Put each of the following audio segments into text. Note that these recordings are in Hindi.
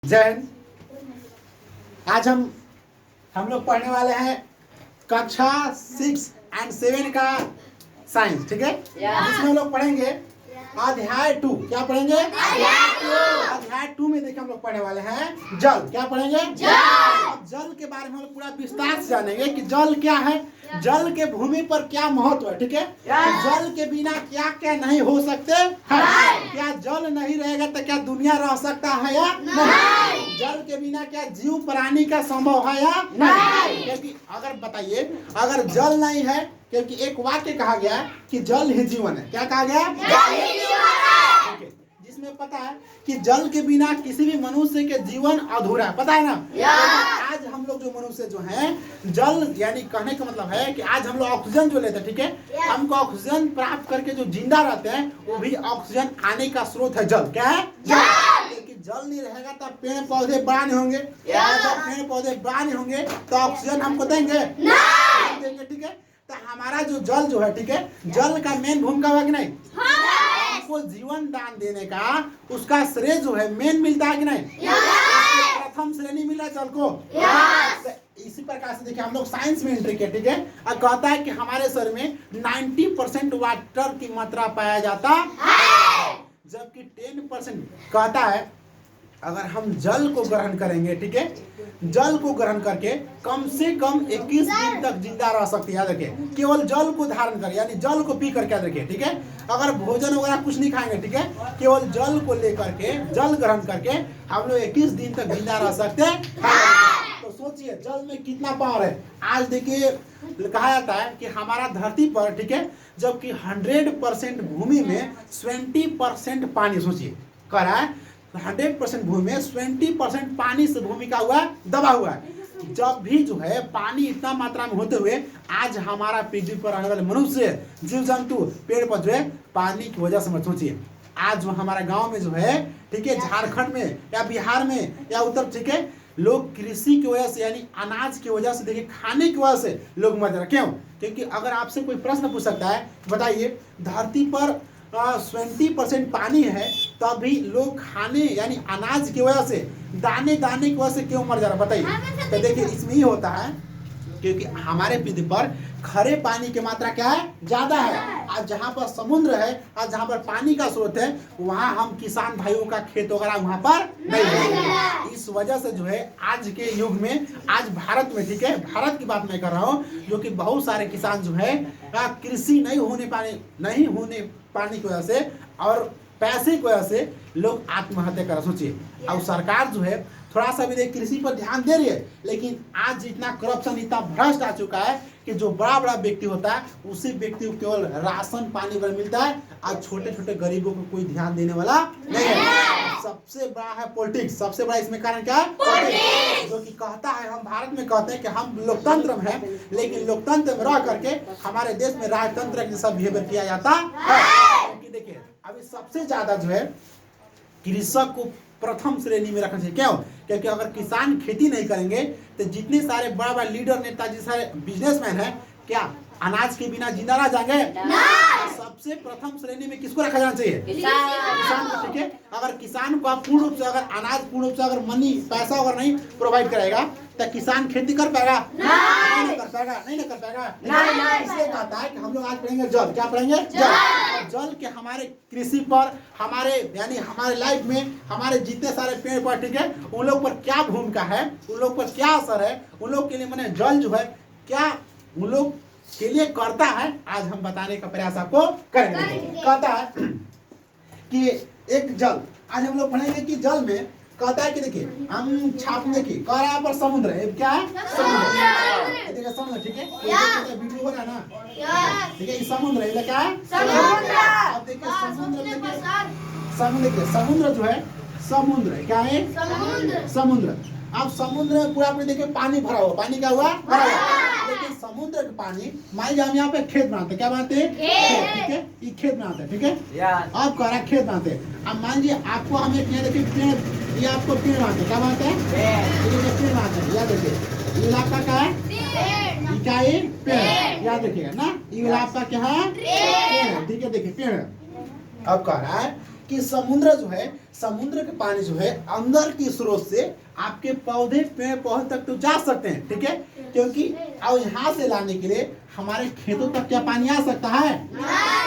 जय हिंद। आज हम लोग पढ़ने वाले हैं कक्षा 6 और 7 का साइंस, ठीक है। इसमें हम लोग पढ़ेंगे अध्याय 2। क्या पढ़ेंगे? अध्याय 2 में देखिए हम लोग पढ़ने वाले हैं जल। क्या पढ़ेंगे? जल। जल के बारे में हम लोग पूरा विस्तार से जानेंगे कि जल क्या है, जल के भूमि पर क्या महत्व है, ठीक है। जल के बिना क्या क्या नहीं हो सकते हैं। क्या जल नहीं रहेगा तो क्या दुनिया रह सकता है या नहीं? जल के बिना क्या जीव प्राणी का संभव है या नहीं? क्योंकि अगर बताइए, अगर जल नहीं है, क्योंकि एक वाक्य कहा गया है कि जल ही जीवन है। क्या कहा गया? जल ही जीवन है। जिसमें पता है कि जल के बिना किसी भी मनुष्य के जीवन अधूरा है, पता है ना। आज हम लोग जो मनुष्य जो हैं, जल यानी कहने का मतलब है कि आज हम लोग ऑक्सीजन जो लेते हैं, ठीक है, हमको ऑक्सीजन प्राप्त करके जो जिंदा रहते हैं वो भी ऑक्सीजन आने का स्रोत है जल। क्या है? जल नहीं रहेगा तो पेड़ पौधे बड़ा नहीं होंगे। जब पेड़ पौधे बड़ा नहीं होंगे तो ऑक्सीजन हमको देंगे? नहीं देंगे, ठीक है। तो हमारा जो जल जो है, ठीक है, जल का मेन भूमिका है कि नहीं? हमको जीवन दान देने का उसका श्रेय जो है मेन मिलता है कि नहीं? प्रथम श्रेणी मिला जल को। इसी प्रकार से देखिए हम लोग साइंस में एंट्री किया, ठीक है। और कहता है कि हमारे शरीर में 90% वाटर की मात्रा पाया जाता है, जबकि 10% कहता है अगर हम जल को ग्रहण करेंगे, ठीक है, जल को ग्रहण करके कम से कम 21 दिन तक जिंदा रह सकते हैं। याद रखिए, केवल जल को धारण कर यानी जल को पी करके, याद रखिए, ठीक है। अगर भोजन वगैरह कुछ नहीं खाएंगे, ठीक है, केवल जल को लेकर के जल ग्रहण करके हम लोग 21 दिन तक जिंदा रह सकते हैं। तो सोचिए जल में कितना पावर है। आज देखिए कहा जाता है कि हमारा धरती पर, ठीक है, जबकि 100% भूमि में 20% पानी, सोचिए कह रहा है 100% भूमि में 20% पानी से भूमि का हुआ दबा हुआ है। जब भी जो है पानी इतना मात्रा में होते हुए आज हमारा पृथ्वी पर रहने वाले मनुष्य, जीव जंतु, पेड़ पौधे पानी की वजह से, मत सोचिए आज जो हमारा गांव में जो है, ठीक है, झारखंड में या बिहार में या उत्तर, ठीक है, लोग कृषि की वजह से यानी अनाज की वजह से, देखिए खाने की वजह से लोग मर रहे। क्यों? क्योंकि अगर आपसे कोई प्रश्न पूछ सकता है, बताइए धरती पर 20% पानी है तभी लोग खाने यानी अनाज की वजह से, दाने दाने की वजह से क्यों मर जा रहा है, बताइए। तो देखिए इसमें ही होता है क्योंकि हमारे पृथ्वी पर खरे पानी की मात्रा क्या है? ज्यादा है। आज जहाँ पर समुद्र है, आज जहाँ पर पानी का स्रोत है, वहाँ हम किसान भाइयों का खेत वगैरह वहाँ पर नहीं है। इस वजह से जो है आज के युग में, आज भारत में, ठीक है, भारत की बात मैं कर रहा हूँ, जो कि बहुत सारे किसान जो है कृषि नहीं होने पाने की वजह से और पैसे की वजह से लोग आत्महत्या कर। सोचिए, और सरकार जो है थोड़ा सा भी कृषि पर ध्यान दे रही है, लेकिन आज इतना करप्शन, इतना भ्रष्ट आ चुका है कि जो बड़ा बड़ा व्यक्ति होता है उसी व्यक्ति को केवल राशन पानी पर मिलता है और छोटे छोटे गरीबों को कोई ध्यान देने वाला नहीं है। सबसे बड़ा है पॉलिटिक्स। सबसे बड़ा इसमें कारण क्या है? पॉलिटिक्स। जो कि कहता है, हम भारत में कहते हैं कि हम लोकतंत्र में है, लेकिन लोकतंत्र में रह करके हमारे देश में राजतंत्र के जैसा बिहेवियर किया जाता है। क्योंकि देखिए अभी सबसे ज्यादा जो है कृषक को प्रथम श्रेणी में रखना चाहिए। क्यों? क्योंकि अगर किसान खेती नहीं करेंगे तो जितने सारे बड़ा बड़ा लीडर, नेताजी, सारे बिजनेसमैन हैं, क्या अनाज के बिना जिंदा रह जाएंगे? सबसे प्रथम श्रेणी में किसको रखा जाना चाहिए? किसान को, ठीक है। अगर किसान को आप पूर्ण रूप से, अगर अनाज पूर्ण रूप से, अगर मनी पैसा अगर नहीं प्रोवाइड करेगा तो किसान खेती कर पाएगा? नहीं कर पाएगा, नहीं कर पाएगा। इसलिए कहता है कि हम लोग आज पढ़ेंगे जल। क्या पढ़ेंगे? जल। जल के हमारे कृषि पर, हमारे यानी हमारे लाइफ में हमारे जितने सारे पेड़ पौधे, ठीक है, उन लोग पर क्या भूमिका है, उन लोग पर क्या असर है, उन लोग के लिए मैंने जल जो है क्या उन लोग के लिए करता है, आज हम बताने का प्रयास आपको करेंगे। कहता है कि एक जल, आज हम लोग पढ़ेंगे कि जल में कहता है कि देखिए हम छाप देखिए कह रहा है पर समुद्र है। क्या है? समुद्र। देखिए समुद्र, ठीक है, वीडियो हो रहा है ना, ठीक है, ये समुद्र है। क्या है? समुद्र। अब देखिए समुद्र, देखिए समुद्र जो है, समुद्र है। क्या है? समुद्र। अब समुद्र में पूरा अपने देखिए पानी भरा हुआ, पानी क्या हुआ? भरा हुआ। लेकिन समुद्र का पानी, मान लीजिए हम यहाँ पे खेत बनाते हैं। क्या बनाते हैं? ठीक है, ये खेत बनाते हैं, ठीक है। आप कह रहा है खेत बनाते हैं। अब मान लीजिए आपको हम एक यहाँ देखिए पेड़, ये आपको पेड़ बनाते हैं। क्या बनाते हैं? पेड़ बनाते हैं। याद देखिए ये इलाका क्या है? क्या है? पेड़। याद रखिएगा ना, ये इलाका क्या है? पेड़। ठीक है, देखिए पेड़। अब कह रहा है कि समुद्र जो है, समुद्र के पानी जो है अंदर की स्रोत से आपके पौधे पेड़ पौधे तक तो जा सकते हैं, ठीक है, क्योंकि अब यहाँ से लाने के लिए हमारे खेतों तक क्या पानी आ सकता है?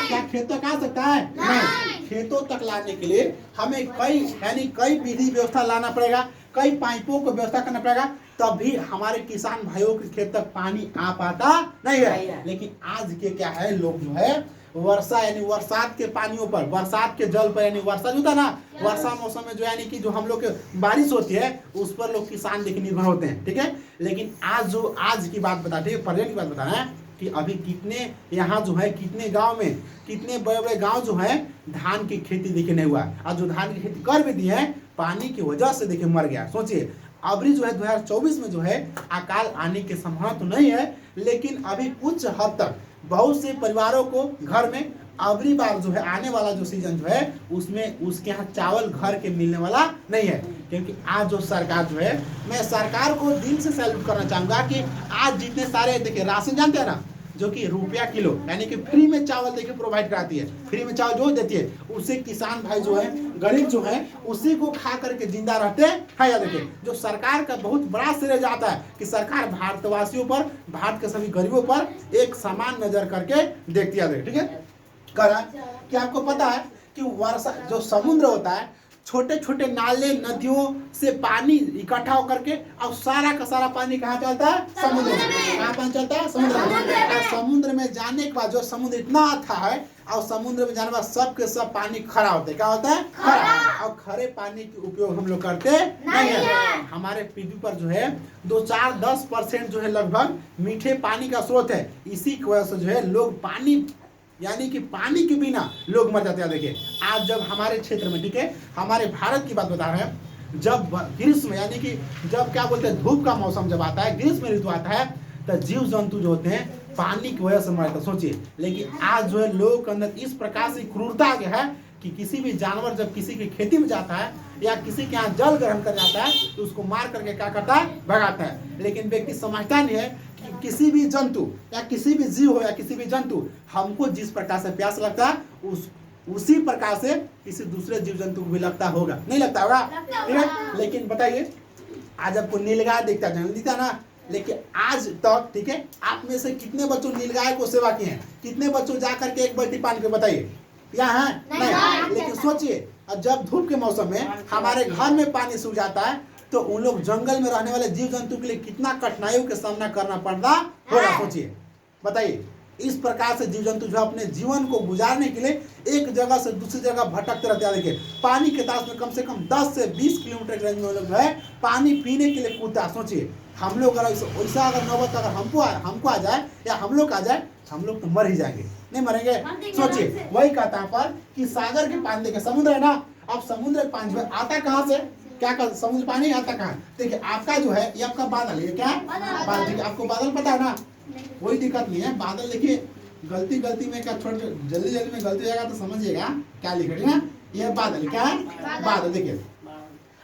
क्या खेतों तक आ सकता है? नहीं। खेतों तक लाने के लिए हमें कई विधि व्यवस्था लाना पड़ेगा, कई पाइपों को व्यवस्था करना पड़ेगा, तभी हमारे किसान भाइयों के खेत तक पानी आ पाता नहीं है। लेकिन आज के क्या है, लोग जो है वर्षा यानी बरसात के पानियों पर, बरसात के जल पर, यानी वर्षा जो था ना, वर्षा मौसम में जो यानी कि जो हम लोग के बारिश होती है उस पर लोग किसान देखिए निर्भर होते हैं, ठीक है। लेकिन आज की बात बताते हैं, प्रेजेंट की बात बता रहे हैं कि अभी कितने यहाँ जो है, कितने गांव में, कितने बड़े बड़े गांव जो है धान की खेती देखिए नहीं हुआ, और जो धान की खेती कर भी दी है पानी की वजह से देखिए मर गया। सोचिए अभी जो है 2024 में जो है अकाल आने की संभावना तो नहीं है, लेकिन अभी कुछ हद तक बहुत से परिवारों को घर में अगली बार जो है आने वाला जो सीजन जो है उसमें उसके यहाँ चावल घर के मिलने वाला नहीं है। क्योंकि आज जो सरकार जो है, मैं सरकार को दिल से सैल्यूट करना चाहूंगा कि आज जितने सारे देखिए राशन जानते हैं ना, जो कि रुपया किलो यानी कि फ्री में चावल देखिए प्रोवाइड कराती है, फ्री में चावल जो देती है उससे किसान भाई जो है, गरीब जो है उसी को खा करके जिंदा रहते हैं। या देखिए जो सरकार का बहुत बड़ा श्रेय जाता है कि सरकार भारतवासियों पर, भारत के सभी गरीबों पर एक समान नजर करके देखती है, ठीक है। करा कि आपको पता है कि वर्षा जो समुद्र होता है, छोटे छोटे नाले नदियों से पानी इकट्ठा होकर के अब सारा का सारा पानी कहाँ चलता है? समुद्र में। कहाँ पानी चलता है? समुद्र में। और समुद्र में जाने के बाद जो समुद्र इतना अच्छा है, और समुद्र में जाने के बाद सब के सब पानी खरा होता है। क्या होता है? खरा। और खरे पानी के उपयोग हम लोग करते नहीं है। हमारे पृथ्वी पर जो है 2-4-10% जो है लगभग मीठे पानी का स्रोत है। इसी की वजह से जो है लोग पानी यानी कि पानी के बिना लोग मर जाते हैं। देखिए आज जब हमारे क्षेत्र में, ठीक है, हमारे भारत की बात बता रहे हैं, जब ग्रीष्म यानी कि जब क्या बोलते हैं धूप का मौसम जब आता है, ग्रीष्म ऋतु आता है, तो जीव जंतु जो होते हैं पानी की वजह से मर जाते हैं। सोचिए, लेकिन आज जो है लोगों के अंदर इस प्रकार से क्रूरता आ गया है कि किसी भी जानवर जब किसी की खेती में जाता है या किसी के यहाँ जल ग्रहण कर जाता है तो उसको मार करके क्या करता है? भगाता है। लेकिन व्यक्ति समझता नहीं है कि किसी भी जंतु या किसी भी जीव हो या किसी भी जंतु, हमको जिस प्रकार से प्यास लगता है उसी प्रकार से किसी दूसरे जीव जंतु को भी लगता होगा, नहीं लगता होगा? ठीक है। लेकिन बताइए आज आपको नीलगाय दिखता है ना, लेकिन आज तक, ठीक है, आप में से कितने बच्चों नीलगाय को सेवा किए हैं? कितने बच्चों जाकर के एक बाल्टी पानी पे बताइए यहाँ है? नहीं। लेकिन सोचिए जब धूप के मौसम में हमारे घर में पानी सूख जाता है तो उन लोग जंगल में रहने वाले जीव जंतु के लिए कितना कठिनाइयों का सामना करना पड़ता होगा। सोचिए, बताइए। इस प्रकार से जीव जंतु जो अपने जीवन को गुजारने के लिए एक जगह से दूसरी जगह भटकते रहते हैं। देखिए पानी के तलाश में कम से कम 10 से 20 किलोमीटर के रेंज में लोग जो है पानी पीने के लिए कूदता। सोचिए हम लोग अगर ऐसा अगर नौबत अगर हमको आ जाए या हम लोग आ जाए, हम लोग तो मर ही जाएंगे, नहीं मरेंगे? सोचिए वही कहता है पर कि सागर के पानी, देखिए समुद्र है ना, अब समुद्र के पानी आता कहाँ से? क्या कर समुद्र पानी आता कहाँ? देखिए आपका जो है ये आपका बादल है, क्या बादल? देखिए आपको बादल पता है ना, कोई दिक्कत नहीं है। बादल देखिए गलती में क्या छोटे जल्दी में गलती जाएगा तो समझिएगा क्या लिख रही है ना, ये बादल क्या है? बादल। देखिए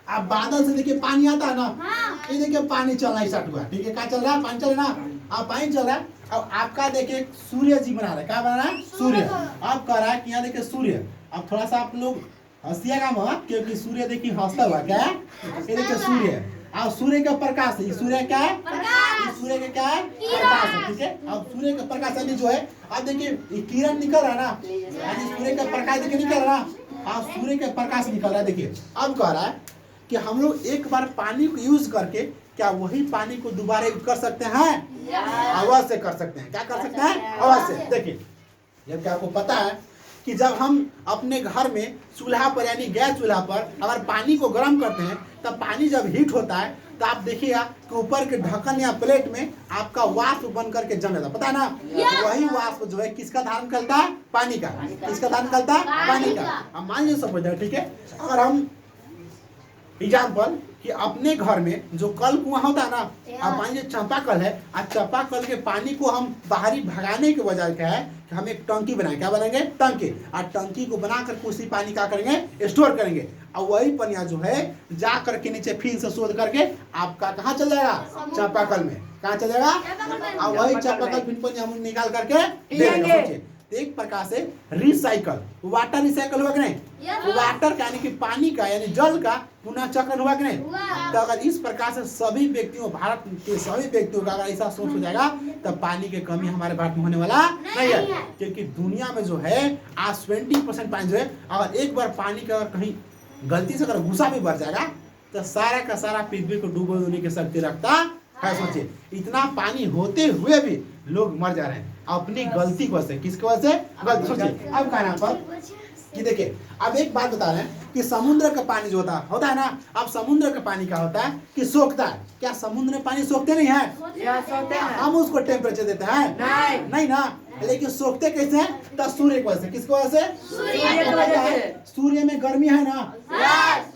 अब बादल से देखिए पानी आता है ना, ये देखिए पानी चलना स्टार्ट हुआ, ठीक है, क्या चल रहा है? पानी चल रहा है ना, अब पानी चल रहा है। अब आपका देखिए सूर्य जी बना रहा है, क्या बना रहा है? सूर्य। अब कह रहा है कि यहाँ देखिए सूर्य, अब थोड़ा सा आप लोग हंसिएगा मत क्योंकि सूर्य देखिए हंसता हुआ, क्या है? ये देखिए सूर्य, अब सूर्य का प्रकाश है, सूर्य क्या है? सूर्य का क्या है? प्रकाश है, ठीक है। अब सूर्य का प्रकाश यानी जो है, अब देखिए किरण निकल रहा है ना, यानी सूर्य का प्रकाश देखिए निकल रहा है, अब सूर्य का प्रकाश निकल रहा है। देखिए अब कह रहा है कि हम लोग एक बार पानी को यूज करके क्या वही पानी को दोबारा यूज कर सकते हैं? अवश्य कर सकते हैं। क्या कर सकते हैं? अवश्य। देखिए जब क्या आपको पता है कि जब हम अपने घर में चूल्हा पर यानी गैस चूल्हा पर अगर पानी को गर्म करते हैं तब पानी जब हीट होता है तो आप देखिएगा कि ऊपर के ढक्कन या प्लेट में आपका वाष्प बन करके जम जाता है, पता है ना? वही वाष्प जो है किसका धारण करता है? पानी का। किसका धारण करता है? पानी का। अब मान लीजिए समझ, ठीक है, अगर हम एग्जाम्पल कि अपने घर में जो कल कुआं होता है ना, अब मान लीजिए चापाकल है, और चापाकल के पानी को हम बाहरी भगाने के बजाय क्या है कि हम एक टंकी बनाएंगे। क्या बनाएंगे? टंकी। और टंकी को बना करके उसी पानी क्या करेंगे? स्टोर करेंगे, और वही पानी जो है जा करके नीचे फिर से शोध करके आपका कहाँ चल जाएगा? चापाकल में। कहाँ चल जाएगा? और वही चापाकल फिर पानी हम निकाल करके दे देंगे। तो एक प्रकार से रिसाइकल, वाटर रिसाइकल हुआ कि नहीं, वाटर का यानी कि पानी का यानी जल का पुनः चक्रण हुआ कि नहीं। तो अगर इस प्रकार से सभी व्यक्तियों, भारत के सभी व्यक्तियों का अगर ऐसा सोच हो जाएगा तब पानी की कमी हमारे भारत में होने वाला नहीं है, क्योंकि दुनिया में जो है आज 20% पानी जो है, अगर एक बार पानी का अगर कहीं गलती से अगर गुस्सा भी बढ़ जाएगा तो सारा का सारा पृथ्वी को डूबो देने की शक्ति रखता है। सोचिए इतना पानी होते हुए भी लोग मर जा रहे हैं अपनी गलती की वजह से। किसकी वजह से? गलती। सोचिए अब कहना पर कि देखिए अब एक बात बता रहे हैं कि समुद्र का पानी जो होता है ना, अब समुद्र का पानी क्या होता है कि सोखता है। क्या समुद्र में पानी सोखते नहीं है? सोखते हैं। हम उसको टेम्परेचर देते हैं नहीं ना, लेकिन सोखते कैसे हैं? तो सूर्य की वजह से। किसकी वजह से? सूर्य की वजह से। सूर्य में गर्मी है ना,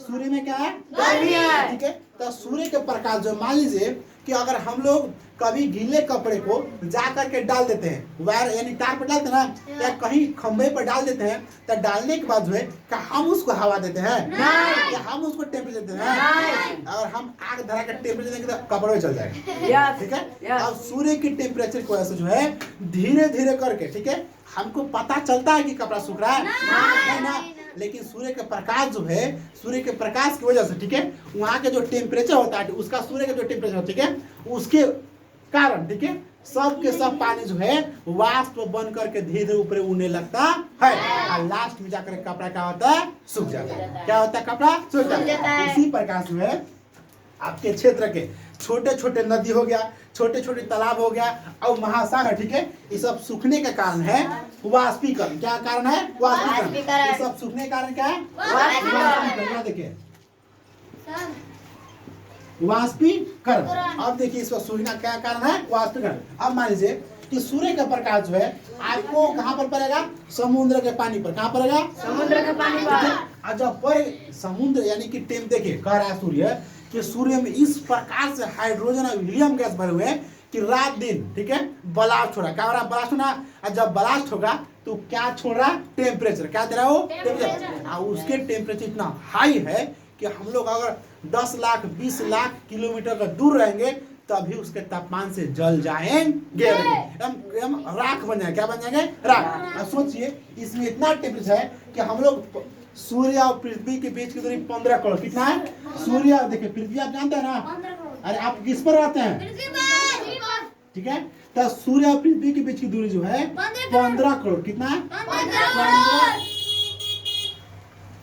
सूर्य में क्या है? गर्मी है। ठीक है, तो सूर्य के प्रकाश जो, मान लीजिए कि अगर हम लोग कभी गीले कपड़े को जा करके डाल देते हैं वायर यानी तार पर डालते हैं ना, या कहीं खंभे पर डाल देते हैं, तो डालने के बाद जो है क्या हम उसको हवा देते हैं? या हम उसको टेम्परेचर देते हैं? अगर हम आग धरा कर टेम्परेचर देंगे तो कपड़े में चल जाएगा। ठीक है, अब सूर्य की टेम्परेचर की वजह से जो है धीरे धीरे करके, ठीक है, हमको पता चलता है कि कपड़ा सूख रहा है ना, लेकिन सूर्य का प्रकाश जो है, सूर्य के प्रकाश की वजह से, ठीक है, वहाँ के जो टेम्परेचर होता है उसका, सूर्य का जो टेम्परेचर, ठीक है, उसके कारण, ठीक है, सब के सब पानी जो है वाष्प बन करके धीरे धीरे ऊपर उड़ने लगता है और लास्ट में जाकर कपड़ा क्या होता है? सूख जाता है। क्या होता है? कपड़ा सूख जाता है। इसी प्रकार से है आपके क्षेत्र के छोटे छोटे नदी हो गया, छोटे छोटे तालाब हो गया और महासागर, ठीक है, ये सब सूखने का कारण है वाष्पीकरण। क्या कारण है? वाष्पीकरण। ये सब सूखने का कारण क्या है? वाष्पीकरण। देखिए वाष्पीकरण। अब देखिए इसका सूखना क्या कारण है? वाष्पीकरण। अब मान लीजिए कि सूर्य का प्रकाश जो है आपको कहाँ पर पड़ेगा? समुद्र के पानी पर। कहाँ पड़ेगा? समुद्र के पानी पर। और जब पर समुद्र यानी कि टेम, देखिए कह रहा है सूर्य कि सूर्य में इस प्रकार से हाइड्रोजन और हीलियम गैस भरे हुए हैं कि रात दिन, ठीक है, ब्लास्ट हो रहा है। क्या हो रहा है? ब्लास्ट होना। और जब ब्लास्ट होगा तो क्या छोड़ रहा है? टेम्परेचर। क्या दे रहा है वो? टेम्परेचर। और उसके टेम्परेचर इतना हाई है कि हम लोग अगर 10 लाख 20 लाख किलोमीटर का दूर रहेंगे तभी उसके तापमान से जल जाएंगे, हम राख बन जाएंगे। क्या बन जाएंगे? राख। अब सोचिए इसमें इतना टेम्परेचर है कि हम लोग सूर्य और पृथ्वी के बीच की दूरी 15 करोड़। कितना है? सूर्य, देखिए पृथ्वी आप जानते हैं ना, अरे आप किस पर रहते हैं? ठीक है, तो सूर्य और पृथ्वी के बीच की दूरी जो है 15 करोड़। कितना है?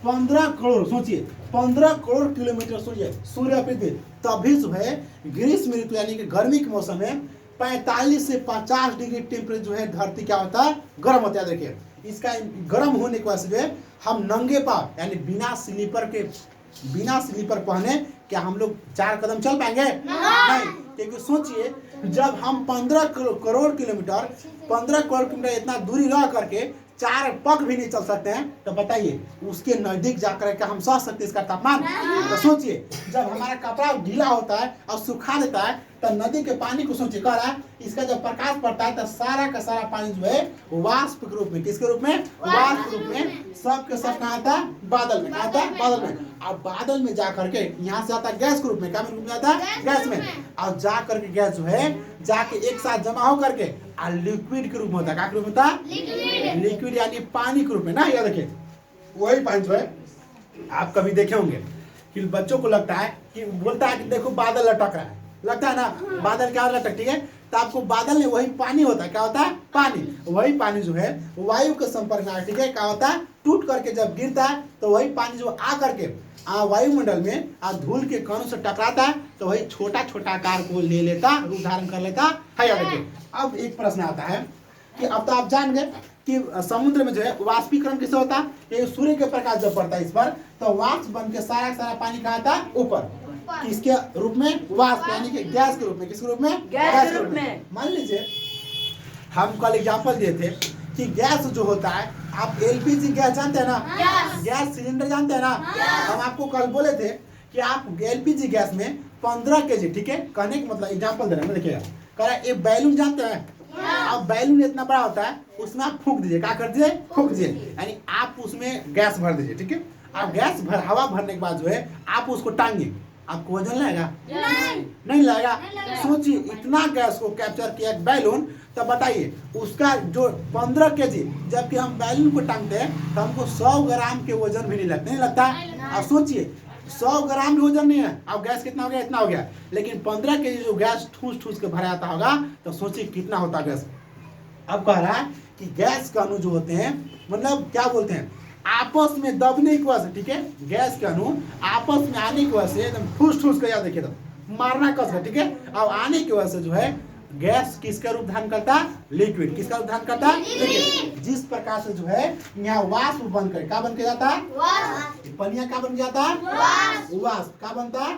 15 करोड़। सोचिए 15 करोड़ किलोमीटर सोचिए सूर्य और पृथ्वी। तभी जो है ग्रीष्म ऋतु यानी कि गर्मी के मौसम में 45 से 50 डिग्री टेम्परेचर जो है धरती क्या होता है? गर्म होता है। देखिए इसका गर्म होने की वजह से जो है हम नंगे पाँव यानी बिना स्लीपर पहने क्या हम लोग 4 कदम चल पाएंगे? नहीं। क्योंकि सोचिए जब हम 15 करोड़ किलोमीटर इतना दूरी रह करके 4 पग भी नहीं चल सकते हैं, तो बताइए उसके नजदीक जाकर के हम सह सकते इसका तापमान? तो सोचिए जब हमारा कपड़ा गीला होता है और सुखा देता है तो नदी के पानी को सोचिए कह रहा है इसका जब प्रकाश पड़ता है तो सारा का सारा पानी जो है वाष्प के रूप में, किसके रूप में? वाष्प के रूप में सब के सब कहाँ आता है? बादल में। कहाँ आता है? बादल में। अब बादल में जा करके यहाँ से आता है गैस के रूप में। क्या रूप में आता है? गैस में। और जा करके गैस जो है जाके एक साथ जमा हो करके लिक्विड के रूप में होता है। क्या रूप में होता है? लिक्विड यानी पानी के रूप में ना। ये देखिए वही पानी जो है आप कभी देखे होंगे कि बच्चों को लगता है कि बोलता है कि देखो बादल लटक रहा है, लगता है ना बादल क्या लटक, ठीक है, तो आपको बादल में वही पानी होता है। क्या होता है? पानी। वही पानी जो है वायु के संपर्क में, ठीक है, क्या होता है? टूट करके जब गिरता है तो वही पानी जो आ करके वायुमंडल में धूल के कणों से टकराता है तो वही छोटा छोटा आकार को ले लेता, रूप धारण कर लेता है। अब एक प्रश्न आता है कि अब तो आप जान गए कि समुद्र में जो है वाष्पीकरण किससे होता है? सूर्य के प्रकाश जब पड़ता है इस पर तो वाष्प बन के सारा सारा पानी कहाँ आता है? ऊपर। किसके रूप में? वाष्प यानी कि गैस के रूप में। किसके रूप में? गैस के रूप में। मान लीजिए हम कल एग्जांपल दिए थे कि गैस जो होता है, आप एलपीजी गैस जानते हैं ना? गैस सिलेंडर जानते हैं ना? हम आपको कल बोले थे कि आप एलपीजी गैस में 15 केजी, ठीक है, कहने का मतलब एग्जांपल दे रहे हैं, देखिएगा कह रहा है एक बैलून जानते हैं? अब बैलून इतना बड़ा होता है उसमें आप फूंक दीजिए। क्या कर दीजिए? फूंक दीजिए, यानी आप उसमें गैस भर दीजिए, ठीक है। आप गैस हवा भरने के बाद जो है आप उसको टांगिए, आपको वजन लगेगा? नहीं लगेगा। सोचिए इतना गैस को कैप्चर किया एक बैलून, तब बताइए उसका जो 15 केजी, जबकि हम बैलून को टांगते हैं तो हमको 100 ग्राम के वजन भी नहीं लगता, नहीं लगता। अब सोचिए 100 ग्राम भी वजन नहीं है, अब गैस कितना हो गया? इतना हो गया। लेकिन 15 केजी जो गैस ठूस ठूस के भरा जाता होगा, तो सोचिए कितना होता गैस। अब कह रहा है कि गैस के अणु जो होते हैं, मतलब क्या बोलते हैं, आपस में दबने की वजह से, ठीक है, गैस के अणु आपस में आने की वजह से एकदम ठूस ठूस कर, देखिए तो मारना कस है, ठीक है। अब आने की वजह से जो है गैस किसका रूप धारण करता है? लिक्विड। किसका रूप धारण करता है? लिक्विड। जिस प्रकार से जो है यहाँ वाष्प बनकर क्या बन के जाता है? पनिया क्या बन जाता है? वाष्प। क्या बनता है?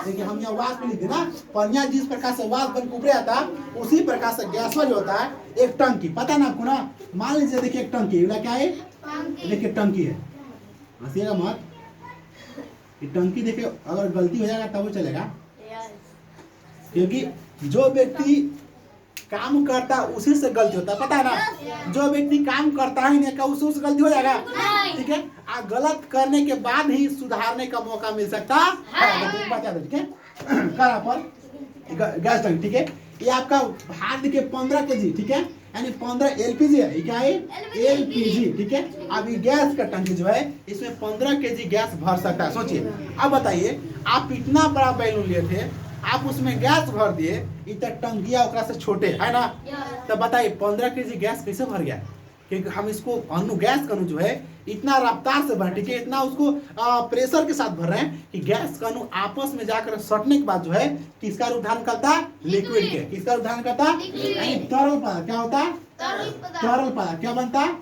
देखिए हम यहाँ वाष्प लिख दी ना, पनिया जिस प्रकार से वाष्प बन के ऊपर आता है, उसी प्रकार से गैस जो होता है एक टंकी, पता है ना आपको ना, मान लीजिए देखिए एक टंकी, क्या है? देखिए टंकी है, हंसिएगा मत, ये टंकी देखिए अगर गलती हो जाएगा तब वो चलेगा, क्योंकि जो व्यक्ति काम करता है उसी से गलती होता है, पता है ना। जो व्यक्ति काम करता ही नहीं, उससे उससे गलती हो जाएगा? ठीक है। गलत करने के बाद ही सुधारने का मौका मिल सकता है, बता दो, ठीक है। कहाँ पर गैस टंकी, ठीक है। ये आपका भार देखिए 15 केजी, ठीक है, यानी 15 एलपीजी है, क्या है? एलपीजी, ठीक है। अब ये गैस का टंकी जो है इसमें 15 केजी गैस भर सकता है। सोचिए, अब बताइए आप इतना बड़ा बैलून लिए थे, आप उसमें गैस भर दिए, इतना टंकिया ओकरा से छोटे है ना, तब बताइए 15 केजी गैस कैसे भर गया? क्योंकि हम इसको अणु, गैस का अणु जो है इतना रफ्तार से भर, ठीक है, इतना उसको प्रेशर के साथ भर रहे हैं कि गैस का अणु आपस में जाकर सटने के बाद जो है किसका रूप धारण करता है? लिक्विड के। किसका रूप धारण करता है? यानी तरल पदार्थ। क्या होता है? तरल पदार्थ। क्या बनता है?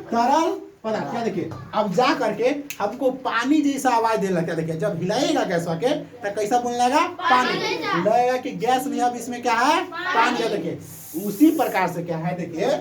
तरल पदार्थ। क्या देखिए अब जा करके हमको पानी जैसा आवाज देने लगता है। देखिए जब हिलाएगा गैस के तो कैसा बोलने लगा? पानी। लगेगा कि गैस नहीं, अब इसमें क्या है? पानी है। देखिए उसी प्रकार से क्या है, देखिए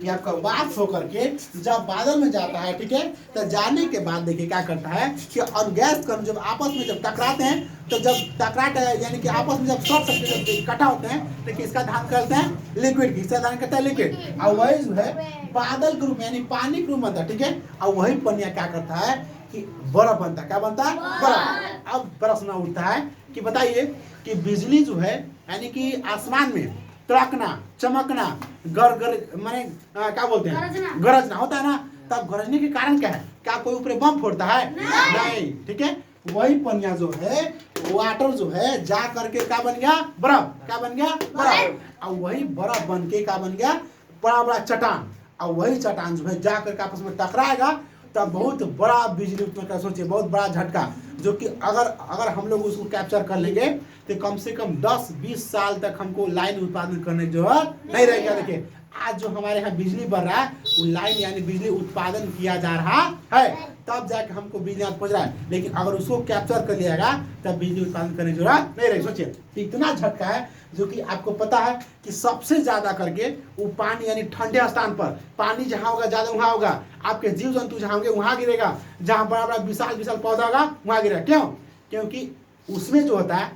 ये आपका वाष्प होकर के जब बादल में जाता है, ठीक है, तो जाने के बाद देखिए क्या करता है कि और गैस कण जब आपस में जब टकराते हैं, तो जब टकराते हैं यानी कि आपस में जब शॉर्ट सर्किट जब इकट्ठा होते हैं, तो किसका धारण करते हैं? लिक्विड। किसका धारण करता है? लिक्विड। और वही जो है बादल के रूप यानी पानी के रूप बनता है, ठीक है। और वही पनिया क्या करता है कि बर्फ बनता है। क्या बनता है? बर्फ। अब प्रश्न उठता है कि बताइए कि बिजली जो है यानी कि आसमान में तड़कना, चमकना, माने क्या बोलते हैं? गरजना होता है ना, तब गरजने के कारण क्या है? क्या कोई ऊपर बम फोड़ता है? नहीं, ठीक है। वही पनिया जो है, वाटर जो है जा करके क्या बन गया? बर्फ। क्या बन गया? बर्फ। और वही बर्फ बन के क्या बन गया? बड़ा बड़ा चट्टान। और वही चट्टान जो है जा करके आपस में टकराएगा, तब बहुत बड़ा बिजली उत्पन्न कर, सोचिए बहुत बड़ा झटका, जो कि अगर हम लोग उसको कैप्चर कर लेंगे तो कम से कम 10-20 साल तक हमको लाइन उत्पादन करने की जरूरत नहीं रहेगी। देखिए आज जो हमारे यहाँ बिजली बढ़ रहा है, वो लाइन यानी बिजली उत्पादन किया जा रहा है, तब जाके हमको बिजली यहाँ पहुँच रहा है। लेकिन अगर उसको कैप्चर कर लिया तब बिजली उत्पादन करने की जरूरत नहीं रहेगी। सोचिए इतना झटका है, जो कि आपको पता है कि सबसे ज्यादा करके वो पानी यानी ठंडे स्थान पर पानी जहाँ होगा ज्यादा वहाँ होगा, आपके जीव जंतु जहाँ होंगे वहाँ गिरेगा, जहाँ बड़ा बड़ा विशाल विशाल पौधा होगा वहाँ गिरेगा। क्यों? क्योंकि उसमें जो होता है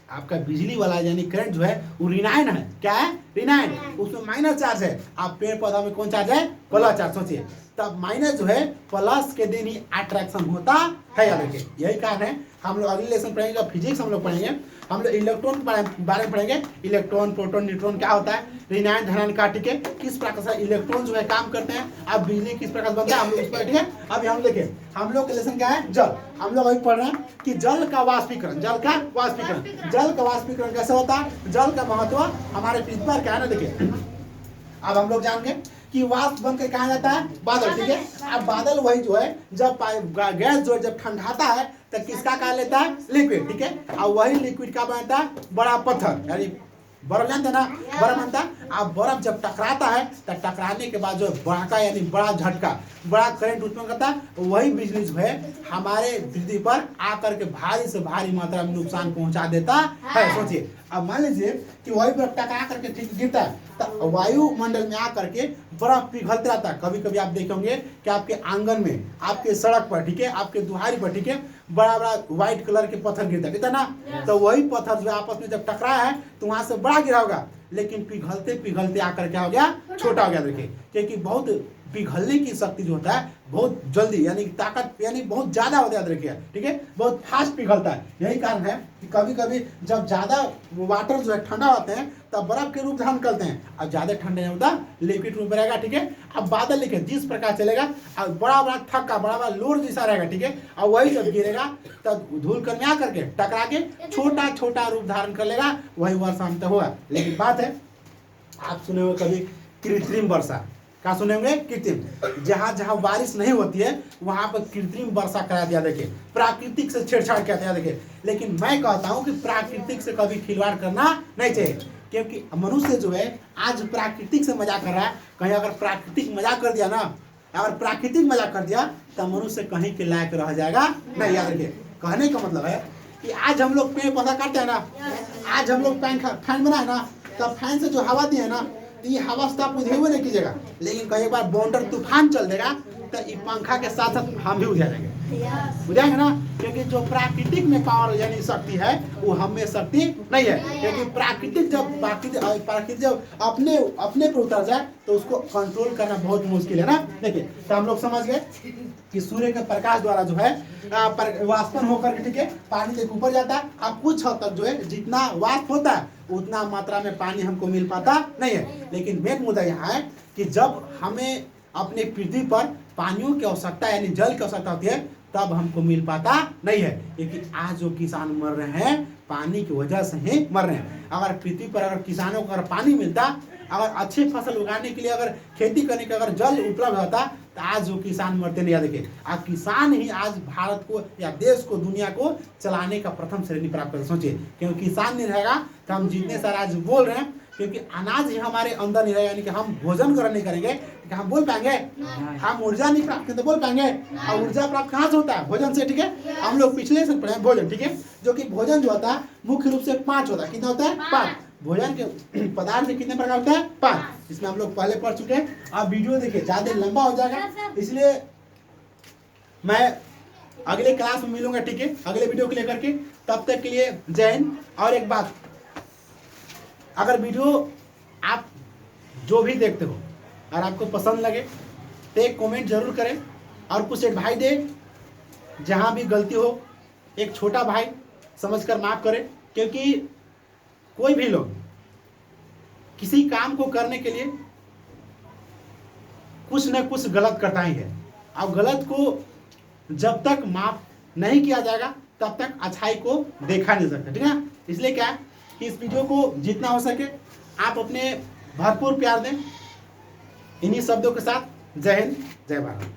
आपका बिजली वाला यानी करंट जो है वो ऋणायन है। क्या है? ऋणायन। उसमें माइनस चार्ज है। आप पेड़ पौधा में कौन चार्ज है? Plus charge. सोचिए तब माइनस जो है प्लस के दिन ही अट्रैक्शन होता है। याद रखिए यही कारण है। हम लोग अगले लेसन पढ़ेंगे, फिजिक्स हम लोग पढ़ेंगे, हम लोग इलेक्ट्रॉन के बारे में पढ़ेंगे। इलेक्ट्रॉन, प्रोटॉन, न्यूट्रॉन क्या होता है, ऋणायन धनायन का, ठीक है, किस प्रकार से इलेक्ट्रॉन जो है काम करते हैं, अब बिजली किस प्रकार बनता है, हम लोग उस पर, ठीक है। अभी हम देखें हम लोग का लेसन क्या है? जल। हम लोग अभी पढ़ रहे हैं कि जल का वाष्पीकरण। जल का वाष्पीकरण। जल का वाष्पीकरण कैसे होता है? जल का महत्व हमारे पृथ्वी पर क्या है ना, देखिए अब हम लोग जानेंगे कि वाष्प बनकर कहा जाता है? बादल, ठीक है। अब बादल वही जो है जब गैस जो जब ठंडाता है तो किसका कहा लेता है? लिक्विड, ठीक है। और वही लिक्विड का बनता है बड़ा पत्थर, यानी बर्फ जानते हैं ना, बर्फ बनता है। अब बर्फ जब टकराता है तो टकराने के बाद जो बड़का यानी बड़ा झटका, बड़ा करंट उत्पन्न करता है, वही बिजली जो है हमारे पृथ्वी पर आकर के भारी से भारी मात्रा में नुकसान पहुंचा देता है। सोचिए अब मान लीजिए कि वही बर्फ टकरा करके ठीक गिरता है तो वायुमंडल में आकर के बर्फ पिघलते रहता है। कभी कभी आप देखेंगे कि आपके आंगन में, आपके सड़क पर, ठीक है, आपके दुहारी पर, ठीक है, बड़ा बड़ा व्हाइट कलर के पत्थर गिरता है ना, तो वही पत्थर जो आपस में जब टकराया है तो वहां से बड़ा गिरा होगा, लेकिन पिघलते पिघलते आकर क्या हो गया? छोटा हो गया। देखिए क्योंकि बहुत पिघलने की शक्ति जो होता है बहुत जल्दी, यानी ताकत यानी बहुत ज़्यादा होता है, याद रखिए, ठीक है, बहुत फास्ट पिघलता है। यही कारण है कि कभी कभी जब ज़्यादा वाटर जो है ठंडा होते हैं तब बर्फ के रूप धारण करते हैं, और ज़्यादा ठंडे नहीं होता लिक्विड रूप में रहेगा, ठीक है। अब बादल लिखे जिस प्रकार चलेगा, और बड़ा बड़ा थक्का, बड़ा बड़ा लोड जैसा रहेगा, ठीक है, और वही जब गिरेगा तब धूल कर में आकर के टकरा के छोटा छोटा रूप धारण कर लेगा, वही वर्षा अंत होगा। लेकिन बात है, आप सुने हुए कभी कृत्रिम वर्षा, क्या सुने होंगे, कृत्रिम, जहाँ जहाँ बारिश नहीं होती है वहाँ पर कृत्रिम वर्षा करा दिया, देखिए प्राकृतिक से छेड़छाड़ किया दिया, देखिए। लेकिन मैं कहता हूँ कि प्राकृतिक से कभी खिलवाड़ करना नहीं चाहिए, क्योंकि मनुष्य जो है आज प्राकृतिक से मजाक कर रहा है। कहीं अगर प्राकृतिक मजाक कर दिया ना, अगर प्राकृतिक मजाक कर दिया तो मनुष्य कहीं के लायक रह जाएगा नहीं, याद रखिए। कहने का मतलब है कि आज हम लोग पेड़ पौधा काटते हैं ना, आज हम लोग फैन बनाए ना, तब फैन से जो हवा दी है ना, तो ये हवा से आप उधे हुए नहीं कीजिएगा, लेकिन कई बार बॉन्डर तूफान चल देगा तो ये पंखा के साथ साथ हम भी उधे जाएंगे, बुझाएंगे ना, क्योंकि जो प्राकृतिक में पावर यानी शक्ति है वो हम में शक्ति नहीं है, क्योंकि प्राकृतिक जब अपने पर उतर जाए तो उसको कंट्रोल करना बहुत मुश्किल है ना। देखिए, तो हम लोग समझ गए कि सूर्य के प्रकाश द्वारा जो है वाष्पन होकर के, ठीक है, पानी से ऊपर जाता है, और कुछ हद तक जो है जितना वाष्प होता है उतना मात्रा में पानी हमको मिल पाता नहीं है। लेकिन मेन मुद्दा यहाँ है कि जब हमें अपने पृथ्वी पर पानियों की आवश्यकता यानी जल की आवश्यकता होती है तब हमको मिल पाता नहीं है, क्योंकि आज जो किसान मर रहे हैं पानी की वजह से ही मर रहे हैं। अगर पृथ्वी पर अगर किसानों को अगर पानी मिलता, अगर अच्छी फसल उगाने के लिए अगर खेती करने का अगर जल उपलब्ध होता तो आज जो किसान मरते नहीं। देखिए, आज किसान ही आज भारत को या देश को, दुनिया को चलाने का प्रथम श्रेणी प्राप्त कर, सोचिए, क्योंकि किसान नहीं रहेगा तो हम जितने सारे आज बोल रहे हैं, क्योंकि अनाज ही हमारे अंदर नहीं रहेगा, यानी कि हम भोजन ग्रहण नहीं करेंगे, हम बोल पाएंगे, हम ऊर्जा नहीं प्राप्त करते बोल पाएंगे, और ऊर्जा प्राप्त कहाँ से होता है, भोजन से, ठीक है। हम लोग पिछले से पढ़े भोजन, ठीक है, जो कि भोजन जो होता है मुख्य रूप से 5 होता है। कितना होता है? 5। भोजन के पदार्थ कितने प्रकार होता है? 5। इसमें हम लोग पहले पढ़ चुके हैं। आप वीडियो देखिए, ज्यादा लंबा हो जाएगा, इसलिए मैं अगले क्लास में मिलूंगा, ठीक है, अगले वीडियो को लेकर के। तब तक के लिए जय हिंद। और एक बात, अगर वीडियो आप जो भी देखते हो और आपको पसंद लगे तो एक कमेंट जरूर करें और कुछ एडवाइस दें, जहाँ भी गलती हो एक छोटा भाई समझकर माफ करें, क्योंकि कोई भी लोग किसी काम को करने के लिए कुछ न कुछ गलत करता ही है, और गलत को जब तक माफ नहीं किया जाएगा तब तक अच्छाई को देखा नहीं सकता, ठीक है। इसलिए क्या है कि इस वीडियो को जितना हो सके आप अपने भरपूर प्यार दें। इन्हीं शब्दों के साथ जय हिंद, जय भारत।